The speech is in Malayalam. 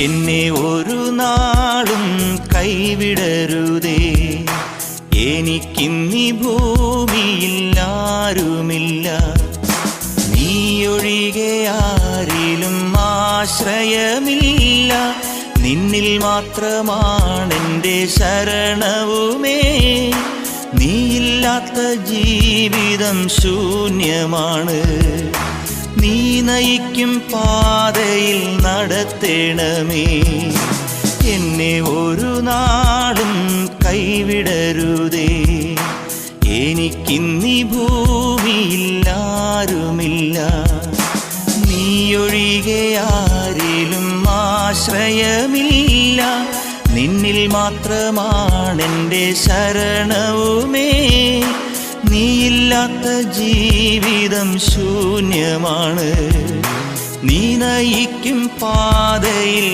എന്നെ ഒരു നാളും കൈവിടരുതേ. എനിക്കിന്നീ ഭൂമിയിൽ ആരുമില്ല, നീയൊഴികെ ആരിലും ആശ്രയമില്ല. നിന്നിൽ മാത്രമാണെൻ്റെ ശരണവുമേ. നീയില്ലാത്ത ജീവിതം ശൂന്യമാണ്. നീ നയിക്കും പാതയിൽ നടത്തേണമേ. എന്നെ ഒരു നാളും കൈവിടരുതേ. എനിക്കിന്നീ ഭൂമിയിൽ ആരുമില്ല, നീയൊഴികെ ആരിലും ആശ്രയമില്ല. നിന്നിൽ മാത്രമാണെൻ്റെ ശരണവുമേ. നീയില്ലാത്ത ജീവിതം ശൂന്യമാണ്. നീ നയിക്കും പാതയിൽ